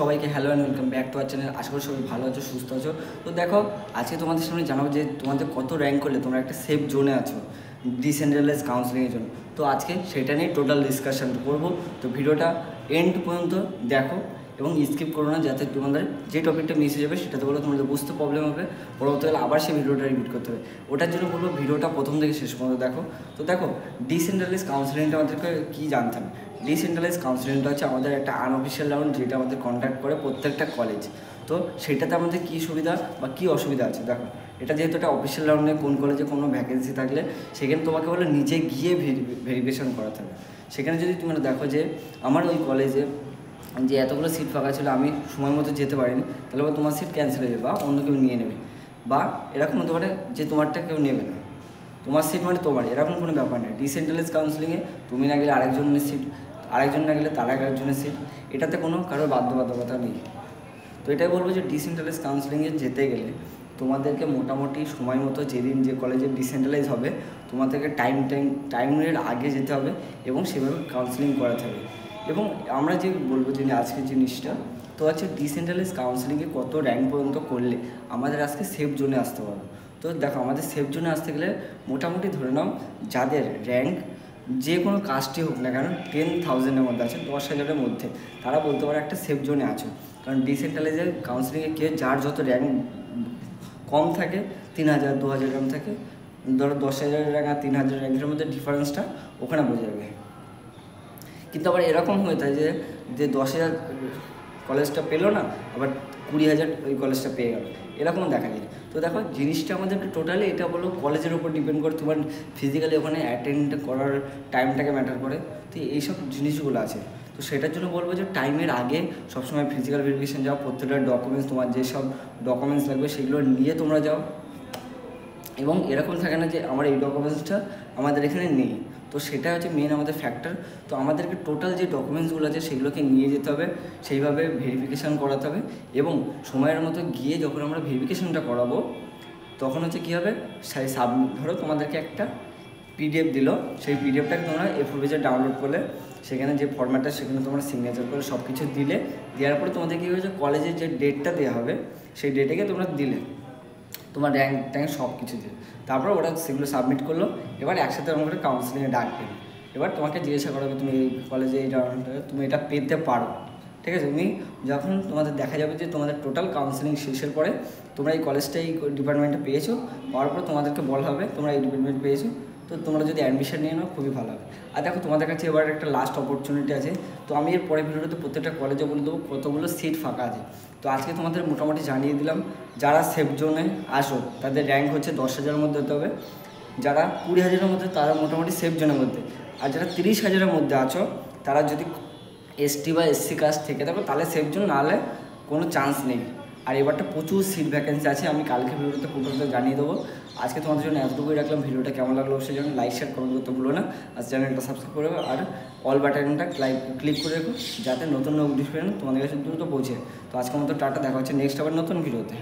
সবাইকে hello and welcome back to our channel. আশা করি সবাই ভালো আছো, সুস্থ আছো। তো দেখো, আজকে তোমাদের সামনে জানাবো যে তোমাদের কত র্যাঙ্ক করলে তোমরা একটা সেফ জোনে আছো ডিসেন্ট্রালাইজ কাউন্সিলিংয়ের জন্য। তো আজকে সেটা নিয়ে টোটাল ডিসকাশন করবো। তো ভিডিওটা এন্ড পর্যন্ত দেখো এবং স্কিপ করো না, যাতে তোমাদের যে টপিকটা মিস হয়ে যাবে সেটাতে বলে তোমাদের বুঝতে প্রবলেম হবে, পরবর্তীকালে আবার সেই ভিডিওটা রিপিট করতে হবে। ওটার জন্য বলবো ভিডিওটা প্রথম থেকে শেষ পর্যন্ত দেখো। তো দেখো, ডিসেন্ট্রালাইজ কাউন্সিলিংটা আমাদেরকে কী জানতে হবে। ডিসেন্ট্রালাইজ কাউন্সিলিংটা হচ্ছে আমাদের একটা আনঅফিসিয়াল রাউন্ড, যেটা আমাদের কন্ট্যাক্ট করে প্রত্যেকটা কলেজ। তো সেটাতে আমাদের কী সুবিধা বা কী অসুবিধা আছে দেখো। এটা যেহেতু একটা অফিসিয়াল রাউন্ডে কোন কলেজে কোনো ভ্যাকেন্সি থাকলে সেখানে তোমাকে বলে নিজে গিয়ে ভেরিফিকেশন করাতে হবে। সেখানে যদি তুমি দেখো যে আমার ওই কলেজে যে এতগুলো সিট ফাঁকা ছিল, আমি সময় মতো যেতে পারিনি, তাহলে তোমার সিট ক্যান্সেল হয়ে যাবে বা অন্য কেউ নিয়ে নেবে, বা এরকম হতে পারে যে তোমারটা কেউ নেবে না, তোমার সিট মানে তোমার, এরকম কোনো ব্যাপার নেই। ডিসেন্ট্রালাইজ কাউন্সিলিংয়ে তুমি না গেলে আরেকজনের সিট, আরেকজন না গেলে তার একজনের সিট, এটাতে কোনো কারোর বাধ্যবাধকতা নেই। তো এটাই বলবো যে ডিসেন্ট্রালাইজ কাউন্সিলিংয়ে যেতে গেলে তোমাদেরকে মোটামুটি সময় মতো যেদিন যে কলেজে ডিসেন্ট্রালাইজ হবে তোমাদেরকে টাইমের আগে যেতে হবে এবং সেভাবে কাউন্সিলিং করাতে হবে। এবং আমরা যে বলবো যে আজকের জিনিসটা তো আছে ডিসেন্ট্রালাইজ কাউন্সিলিংয়ে কত র্যাঙ্ক পর্যন্ত করলে আমাদের আজকে সেফ জোনে আসতে পারবো। তো দেখো, আমাদের সেফ জোনে আসতে গেলে মোটামুটি ধরে নাও যাদের র্যাঙ্ক যে কোনো কাস্টই হোক না কেন 10,000-এর মধ্যে আছে, 10,000-এর মধ্যে, তারা বলতে পারে একটা সেফ জোনে আছো। কারণ ডিসেন্ট্রালাইজের কাউন্সিলিংয়ে কে যার যত র্যাঙ্ক কম থাকে, 3,000 2,000 র্যাঙ্ক থাকে, ধরো 10,000 র্যাঙ্ক আর 3,000 র্যাঙ্কের মধ্যে ডিফারেন্সটা ওখানে বোঝা যাবে। কিন্তু আবার এরকম হয়ে থাকে যে 10,000 কলেজটা পেলো না, আবার 20,000 ওই কলেজটা পেয়ে গেল, এরকম দেখা যায়। তো দেখো, জিনিসটা আমাদেরকে টোটালি এটা বলো কলেজের উপর ডিপেন্ড করে, তোমার ফিজিক্যালি ওখানে অ্যাটেন্ড করার টাইমটাকে ম্যাটার করে। তো এইসব জিনিসগুলো আছে। তো সেটার জন্য বলবো যে টাইমের আগে সবসময় ফিজিক্যাল ভেরিফিকেশান যাও, প্রত্যেকটা ডকুমেন্টস, তোমার যেসব ডকুমেন্টস লাগবে সেগুলো নিয়ে তোমরা যাও। এবং এরকম থাকে না যে আমার এই ডকুমেন্টসটা আমাদের এখানে নেই, তো সেটা হচ্ছে মেন আমাদের ফ্যাক্টর। তো আমাদেরকে টোটাল যে ডকুমেন্টসগুলো আছে সেগুলোকে নিয়ে যেতে হবে, সেইভাবে ভেরিফিকেশান করাতে হবে। এবং সময়ের মতো গিয়ে যখন আমরা ভেরিফিকেশানটা করাবো তখন হচ্ছে কী হবে, সেই ধরো তোমাদেরকে একটা পিডিএফ দিল, সেই পিডিএফটাকে তোমরা A4 পেজে ডাউনলোড করলে সেখানে যে ফরম্যাটটা সেখানে তোমরা সিগনেচার করে সব কিছু দিলে, দেওয়ার পরে তোমাদের কী হয়েছে, কলেজের যে ডেটটা দেওয়া হবে সেই ডেটেকে তোমরা দিলে তোমার র্যাঙ্ক সব কিছু দিয়ে, তারপর ওরা সেগুলো সাবমিট করলো। এবার একসাথে আমাকে কাউন্সিলিংয়ে ডাকবে, এবার তোমাকে জিজ্ঞাসা করা হবে তুমি এই কলেজে এই রাউন্ডে তুমি এটা পেতে পারো, ঠিক আছে। তুমি যখন তোমাদের দেখা যাবে যে তোমাদের টোটাল কাউন্সিলিং শেষের পরে তোমরা এই কলেজটা এই ডিপার্টমেন্টে পেয়েছো, পাওয়ার পর তোমাদেরকে বলা হবে তোমরা এই ডিপার্টমেন্ট পেয়েছো, তো তোমরা যদি অ্যাডমিশন নিয়ে নাও খুবই ভালো হবে। আর দেখো, তোমাদের কাছে এবার একটা লাস্ট অপরচুনিটি আছে। তো আমি এর পরের ভিডিওতে প্রত্যেকটা কলেজে বলে দেবো কতগুলো সিট ফাঁকা আছে। তো আজকে তোমাদের মোটামুটি জানিয়ে দিলাম, যারা সেফ জোনে আসো তাদের র্যাঙ্ক হচ্ছে 10,000-এর মধ্যে হতে হবে, যারা 20,000-এর মধ্যে তারা মোটামুটি সেফ জোনের মধ্যে, আর যারা 30,000-এর মধ্যে আছো তারা যদি এসটি বা এসসি কাস্ট থেকে থাকো তাহলে সেফ জোন, নাহলে কোনো চান্স নেই। আর এবারটা প্রচুর সিট ভ্যাকেন্সি আছে, আমি কালকে ভিডিওতে পুরোটা জানিয়ে দেবো। আজকে তোমাদের জন্য এতটুকুই রাখলাম। ভিডিওটা কেমন লাগলো অবশ্যই জানো, লাইক শেয়ার কমেন্ট করতে ভুলো না, আর চ্যানেলটা সাবস্ক্রাইব করে আর অল বাটনটা ক্লিক করে রাখো, যাতে নতুন নোটিফিকেশন তোমাদের কাছে দ্রুত পৌঁছে। তো আজকের মতো টাটা, দেখা হচ্ছে নেক্সট আবার নতুন ভিডিওতে।